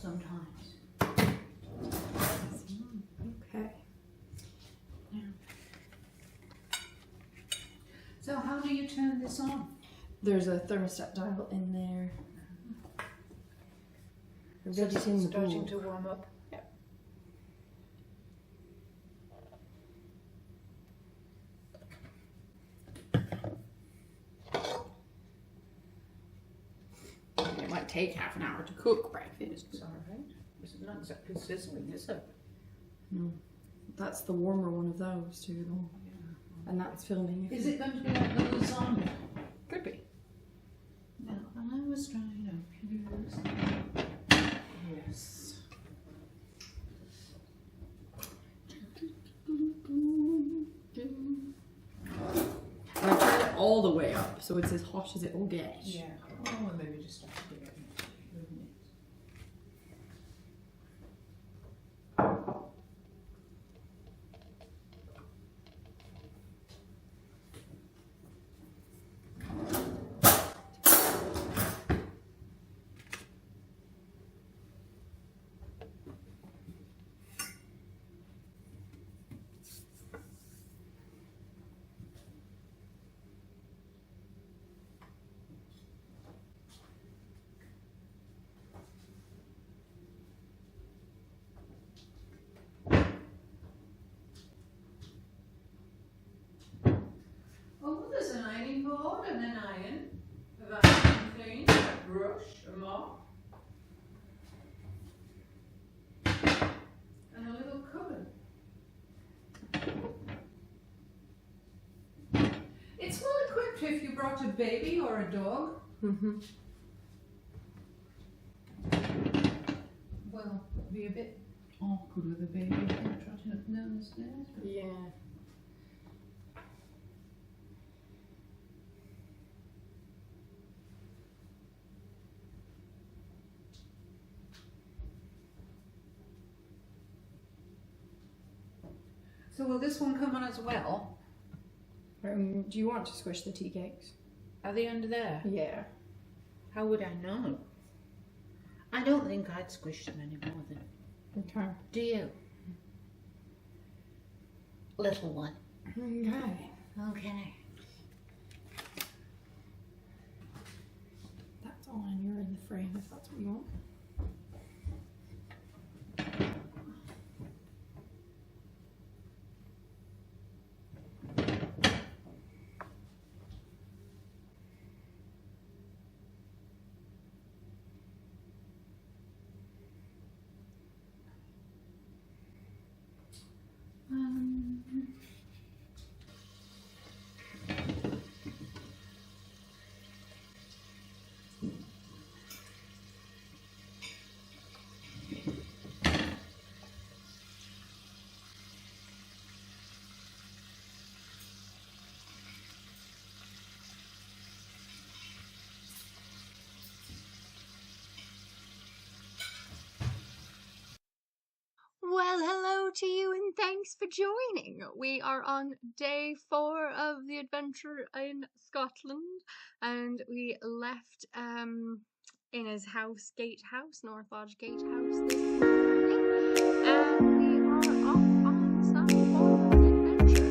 sometimes. Okay. So how do you turn this on? There's a thermostat dial in there. Ready So in the starting bowl. to warm up. Yep. It might take half an hour to cook breakfast. It's alright. It's not exactly sizzling, is it? No, that's the warmer one of those too, though. And that's filming. Is it going to be like the lasagna? Could be. No, I was trying to use. Yes. And I turn it all the way up, so it's as hot as it will get. Yeah. Oh, well, maybe just have to do it, wouldn't it? Oh, there's an ironing board and an iron, a vacuum clean, a brush, a mop, and a little cupboard. It's well equipped if you brought a baby or a dog. Mm-hmm. Well, it'd be a bit awkward with a baby trotting up and down the stairs. But Yeah. so will this one come on as well? Do you want to squish the tea cakes? Are they under there? Yeah. How would I know? I don't think I'd squish them anymore then. Okay. Do you? Little one. Okay. Okay. That's on and you're in the frame if that's what you want. Well, hello to you and thanks for joining. We are on day 4 of the adventure in Scotland and we left in his house, Gatehouse, North Lodge Gatehouse this morning and we are off on some more adventure.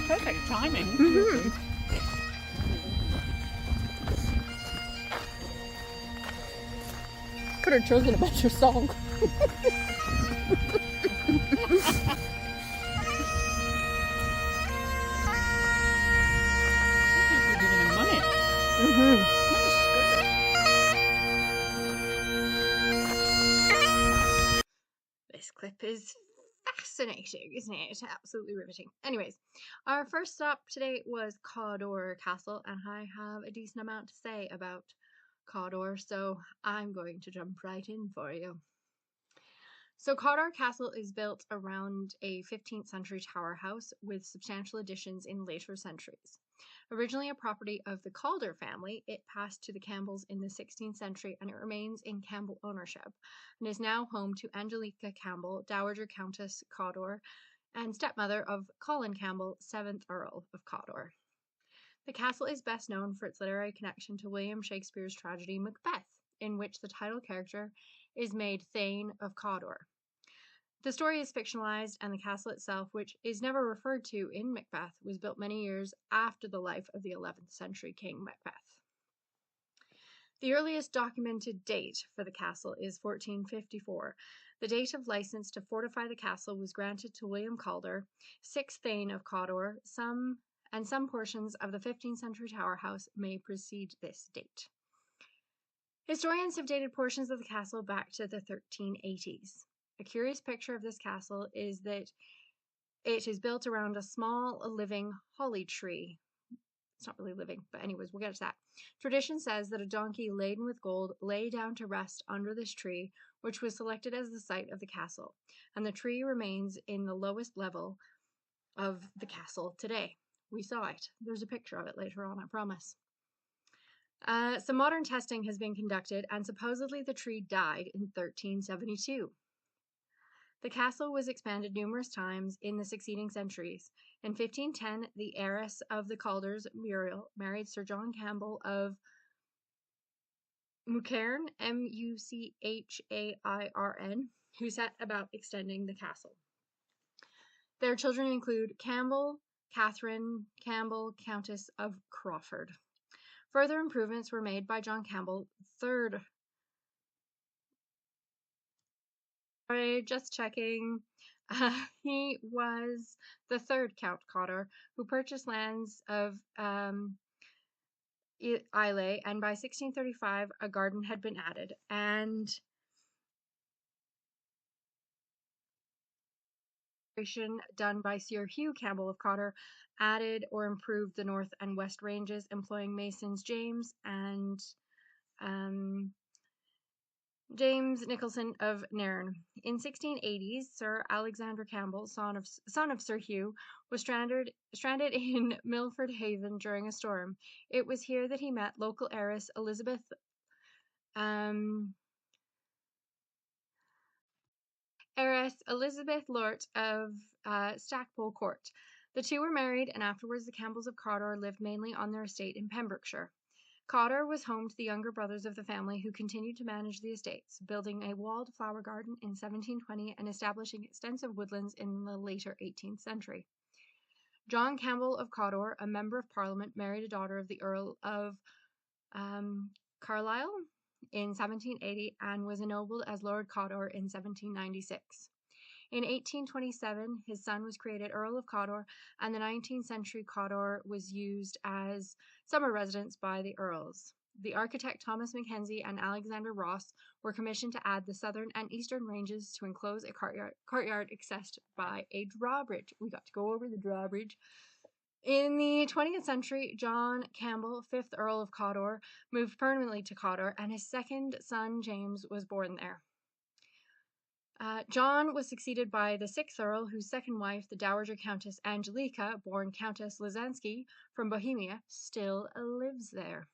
Perfect timing. Mhm. Could have chosen a better song. We're giving him money. Mhm. Nice skirt. This clip is fascinating, isn't it? Absolutely riveting. Anyways, our first stop today was Cawdor Castle, and I have a decent amount to say about Cawdor, so I'm going to jump right in for you. So Cawdor Castle is built around a 15th century tower house with substantial additions in later centuries. Originally a property of the Cawdor family, it passed to the Campbells in the 16th century and it remains in Campbell ownership and is now home to Angelica Campbell, Dowager Countess Cawdor, and stepmother of Colin Campbell, 7th Earl of Cawdor. The castle is best known for its literary connection to William Shakespeare's tragedy Macbeth, in which the title character is made Thane of Cawdor. The story is fictionalized, and the castle itself, which is never referred to in Macbeth, was built many years after the life of the 11th century King Macbeth. The earliest documented date for the castle is 1454. The date of license to fortify the castle was granted to William Cawdor, 6th Thane of Cawdor. Some portions of the 15th century tower house may precede this date. Historians have dated portions of the castle back to the 1380s. A curious picture of this castle is that it is built around a small living holly tree. It's not really living, but anyways, we'll get to that. Tradition says that a donkey laden with gold lay down to rest under this tree, which was selected as the site of the castle, and the tree remains in the lowest level of the castle today. We saw it. There's a picture of it later on, I promise. Some modern testing has been conducted, and supposedly the tree died in 1372. The castle was expanded numerous times in the succeeding centuries. In 1510, the heiress of the Cawdors, Muriel, married Sir John Campbell of Mucairn, Muchairn, who set about extending the castle. Their children include Campbell, Catherine Campbell, Countess of Crawford. Further improvements were made by John Campbell, third. Sorry, just checking. He was the third Count Cawdor, who purchased lands of Islay, and by 1635 a garden had been added, and done by Sir Hugh Campbell of Cawdor added or improved the north and west ranges, employing masons James and James Nicholson of Nairn. In 1680s, Sir Alexander Campbell, son of Sir Hugh, was stranded in Milford Haven during a storm. It was here that he met local heiress Elizabeth Lort of Stackpole Court. The two were married, and afterwards the Campbells of Cawdor lived mainly on their estate in Pembrokeshire. Cawdor was home to the younger brothers of the family, who continued to manage the estates, building a walled flower garden in 1720 and establishing extensive woodlands in the later 18th century. John Campbell of Cawdor, a member of Parliament, married a daughter of the Earl of Carlisle in 1780 and was ennobled as Lord Cawdor in 1796. In 1827, his son was created Earl of Cawdor, and the 19th century Cawdor was used as summer residence by the earls. The architect Thomas Mackenzie and Alexander Ross were commissioned to add the southern and eastern ranges to enclose a courtyard accessed by a drawbridge. We got to go over the drawbridge. In the 20th century, John Campbell, 5th Earl of Cawdor, moved permanently to Cawdor, and his second son, James, was born there. John was succeeded by the 6th Earl, whose second wife, the Dowager Countess Angelica, born Countess Lizansky from Bohemia, still lives there.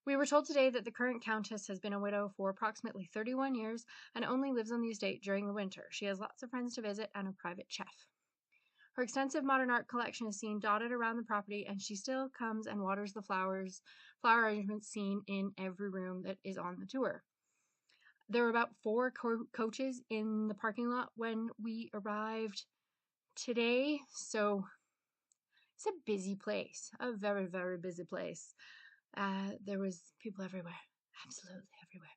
We were told today that the current Countess has been a widow for approximately 31 years and only lives on the estate during the winter. She has lots of friends to visit and a private chef. Her extensive modern art collection is seen dotted around the property, and she still comes and waters the flower arrangements seen in every room that is on the tour. There were about 4 coaches in the parking lot when we arrived today, so It's a busy place, a very, very busy place. There was people everywhere, absolutely everywhere.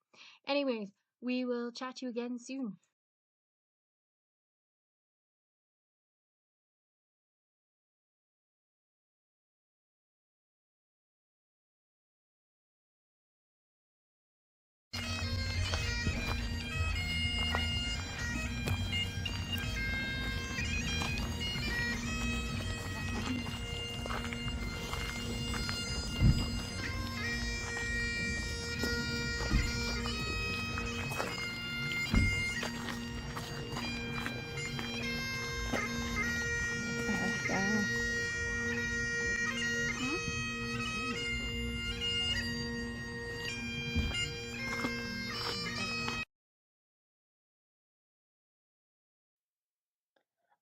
Anyways, we will chat to you again soon.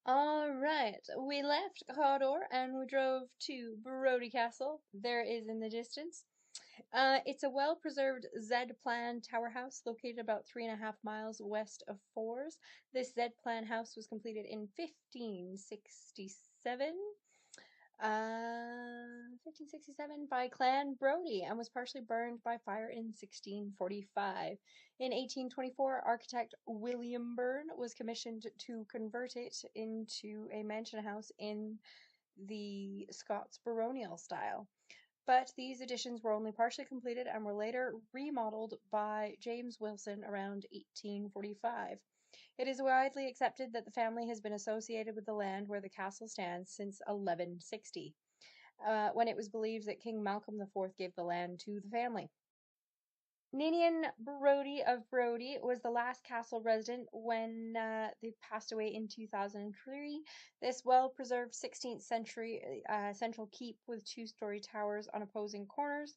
Alright, we left Cawdor and we drove to Brody Castle. There is in the distance. It's a well-preserved Z-plan tower house located about 3.5 miles west of Fours. This Z-plan house was completed in 1567. 1567 by Clan Brodie and was partially burned by fire in 1645. In 1824, architect William Byrne was commissioned to convert it into a mansion house in the Scots baronial style. But these additions were only partially completed and were later remodeled by James Wilson around 1845. It is widely accepted that the family has been associated with the land where the castle stands since 1160, when it was believed that King Malcolm IV gave the land to the family. Ninian Brodie of Brodie was the last castle resident when they passed away in 2003. This well-preserved 16th century central keep with 2-story towers on opposing corners,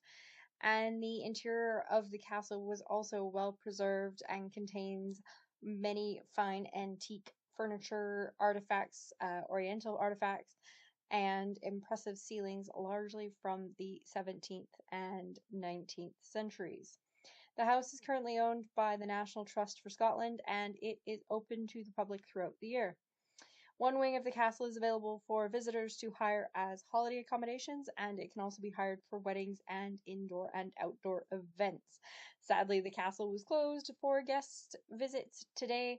and the interior of the castle was also well preserved and contains many fine antique furniture, artifacts, oriental artifacts, and impressive ceilings largely from the 17th and 19th centuries. The house is currently owned by the National Trust for Scotland and it is open to the public throughout the year. One wing of the castle is available for visitors to hire as holiday accommodations, and it can also be hired for weddings and indoor and outdoor events. Sadly, the castle was closed for guest visits today,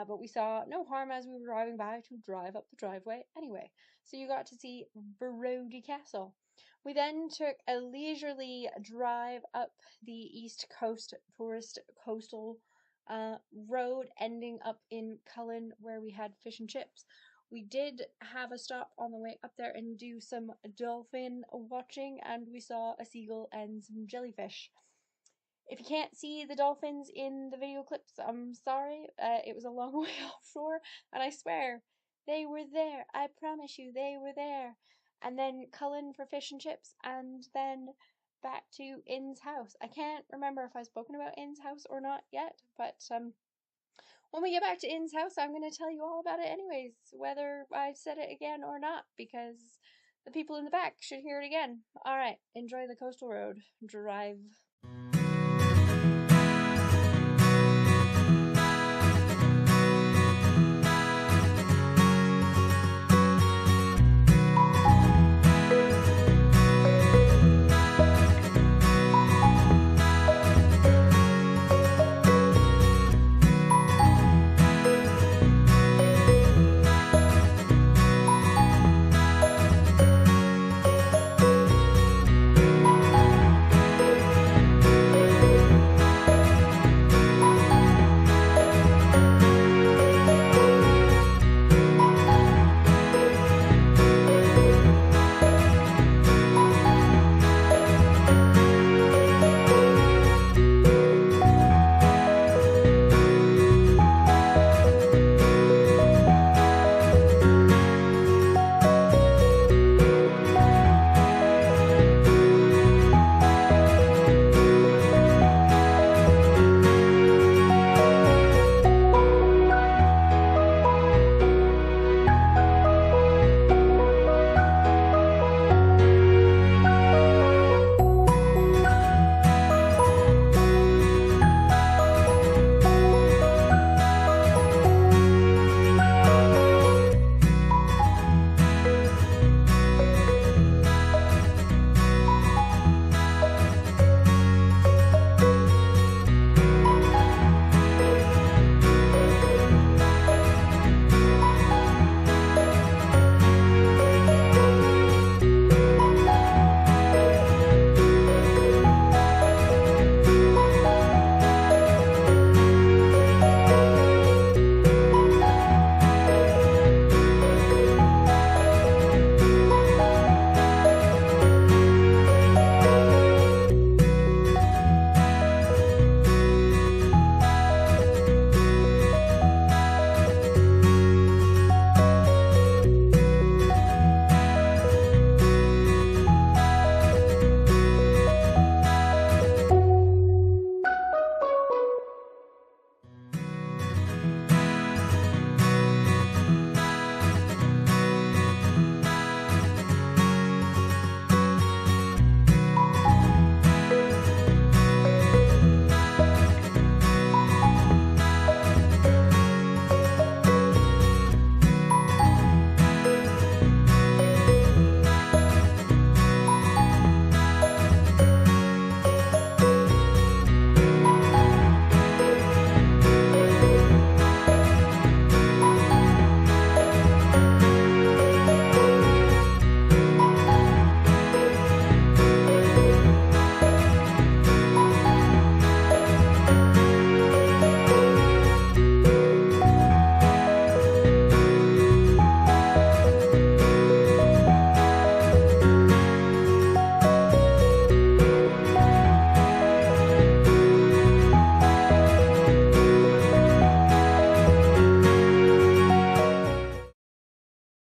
but we saw no harm as we were driving by to drive up the driveway anyway. So you got to see Brodie Castle. We then took a leisurely drive up the East Coast tourist coastal road, ending up in Cullen, where we had fish and chips. We did have a stop on the way up there and do some dolphin watching, and we saw a seagull and some jellyfish. If you can't see the dolphins in the video clips, I'm sorry. It was a long way offshore, and I swear, they were there. I promise you, they were there. And then Cullen for fish and chips, and then back to Inn's house. I can't remember if I've spoken about Inn's house or not yet, but when we get back to Inn's house, I'm going to tell you all about it anyways, whether I've said it again or not, because the people in the back should hear it again. Alright, enjoy the coastal road drive.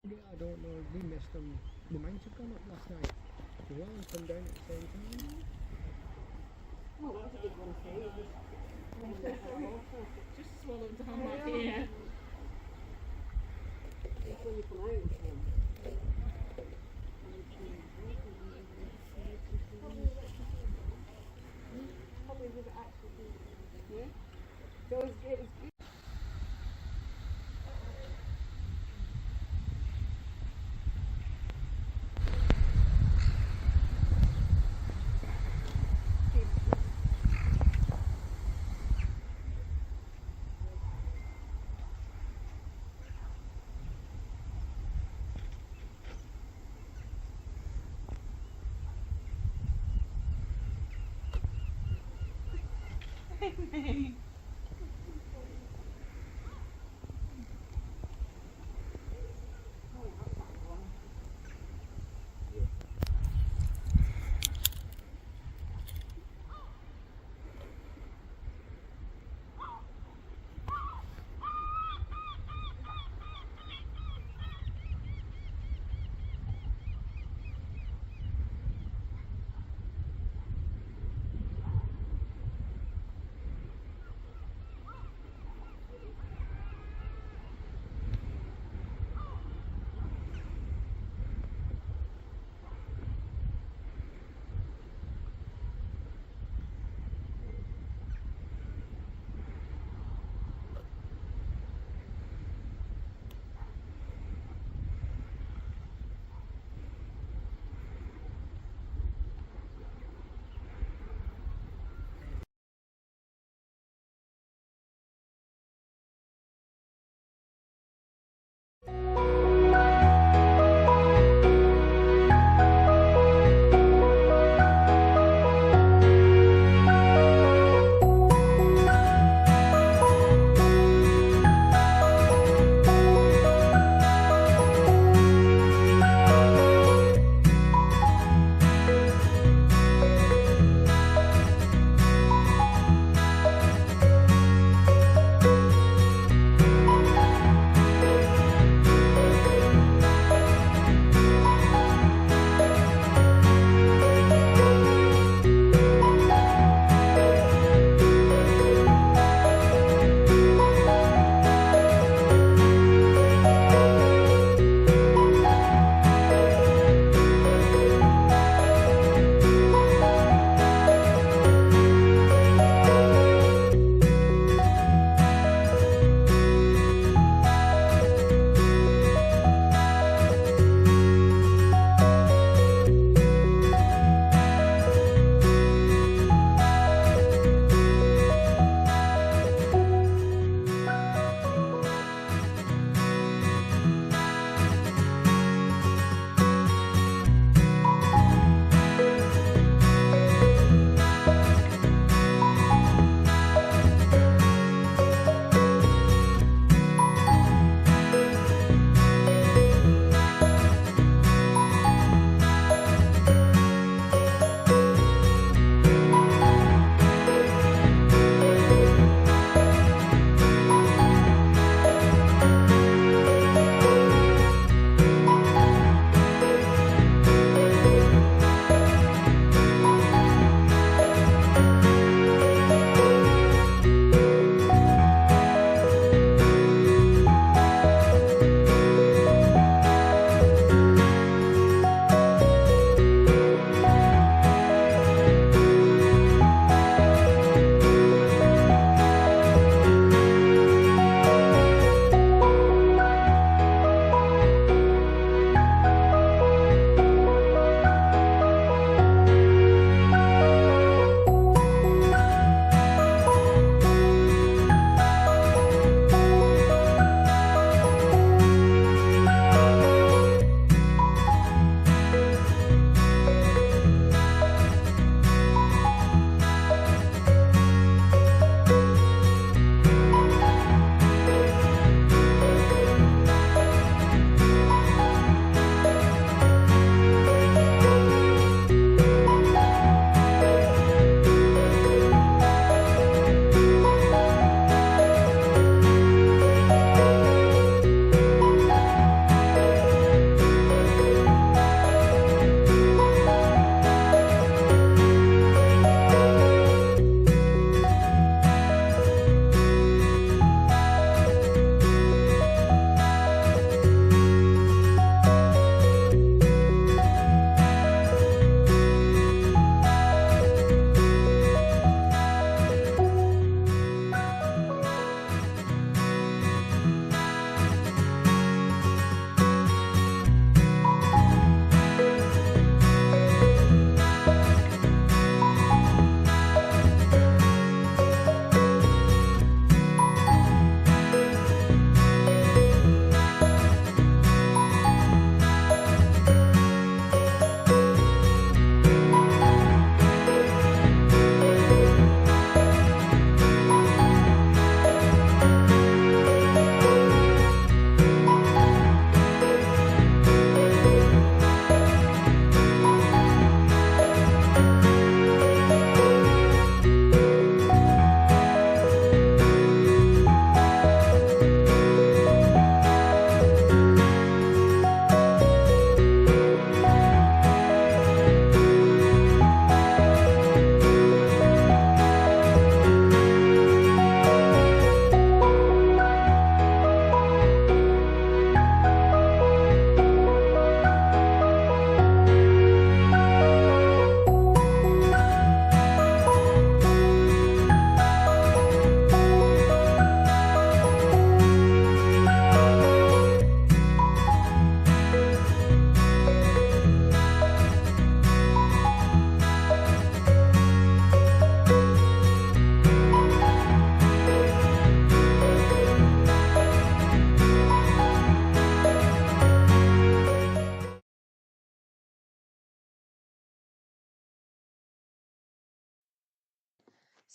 Yeah, I don't know. We missed them. The mines have gone up last night. The well and come down at the same time. Oh, that was a good one too. Just swallowed down my ear. It's when you come out with them. Probably was actually. Yeah. So it was good.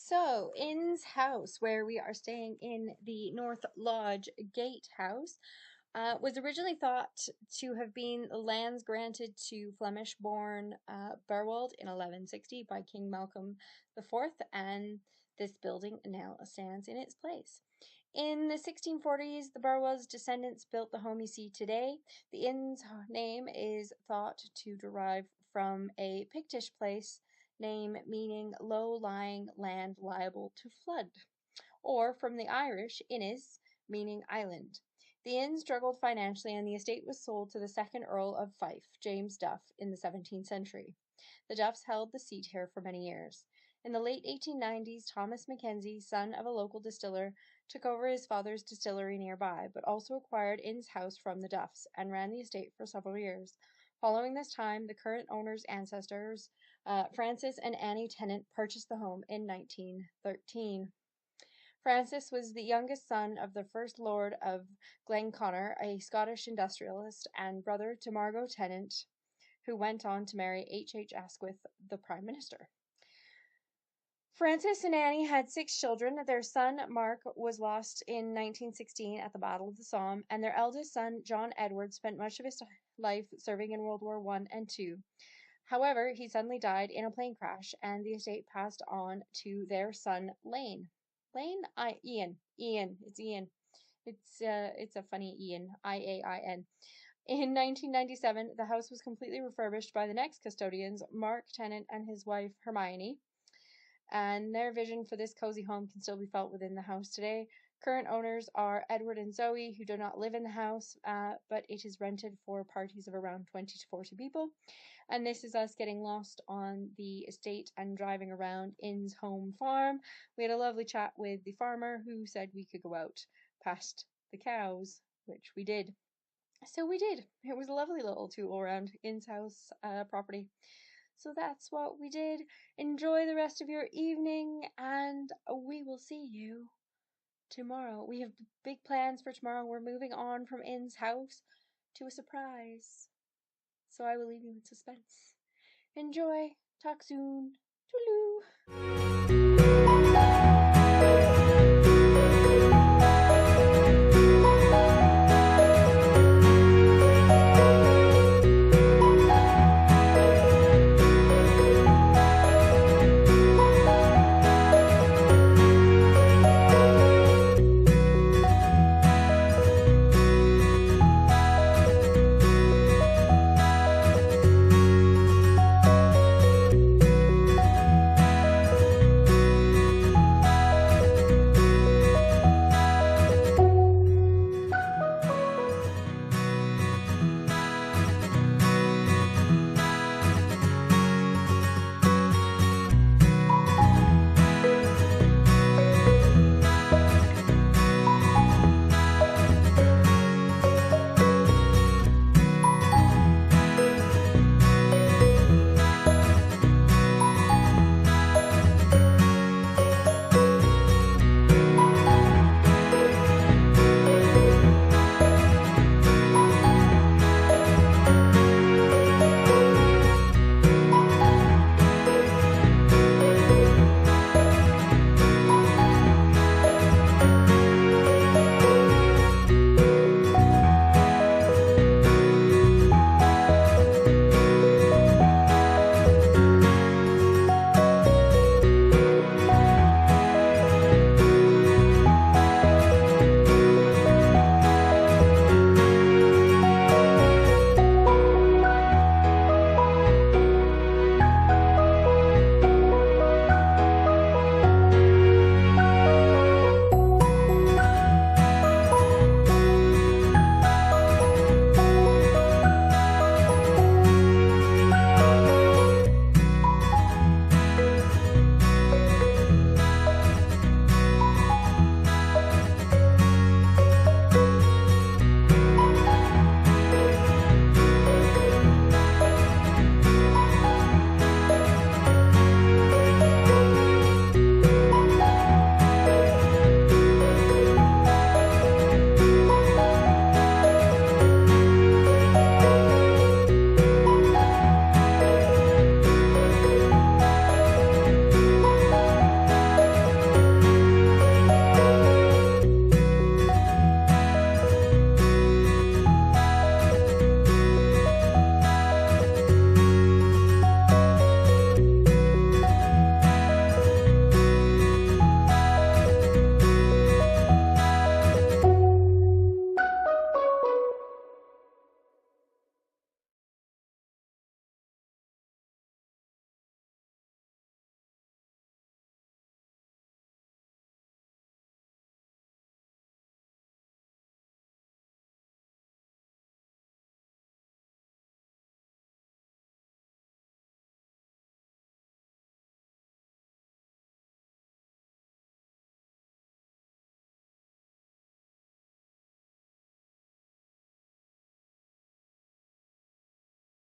So, Inn's house, where we are staying in the North Lodge Gatehouse, was originally thought to have been lands granted to Flemish-born Berwald in 1160 by King Malcolm IV, and this building now stands in its place. In the 1640s, the Burwell's descendants built the home you see today. The inn's name is thought to derive from a Pictish place name meaning low-lying land liable to flood, or from the Irish innis, meaning island. The inn struggled financially and the estate was sold to the second Earl of Fife, James Duff, in the 17th century. The Duffs held the seat here for many years. In the late 1890s, Thomas Mackenzie, son of a local distiller, took over his father's distillery nearby, but also acquired Inn's house from the Duffs and ran the estate for several years. Following this time, the current owner's ancestors, Francis and Annie Tennant, purchased the home in 1913. Francis was the youngest son of the First Lord of Glenconner, a Scottish industrialist, and brother to Margot Tennant, who went on to marry H. Asquith, the Prime Minister. Francis and Annie had 6 children. Their son, Mark, was lost in 1916 at the Battle of the Somme, and their eldest son, John Edward, spent much of his life serving in World War I and II. However, he suddenly died in a plane crash, and the estate passed on to their son, Ian. It's Ian. It's a funny Ian, Iain. In 1997, the house was completely refurbished by the next custodians, Mark Tennant and his wife, Hermione, and their vision for this cozy home can still be felt within the house today. Current owners are Edward and Zoe, who do not live in the house, but it is rented for parties of around 20 to 40 people. And this is us getting lost on the estate and driving around Inn's home farm. We had a lovely chat with the farmer who said we could go out past the cows, which we did. So we did. It was a lovely little tour around Inn's house property. So that's what we did. Enjoy the rest of your evening, and we will see you tomorrow. We have big plans for tomorrow. We're moving on from Inn's house to a surprise. So I will leave you in suspense. Enjoy. Talk soon. Toodaloo.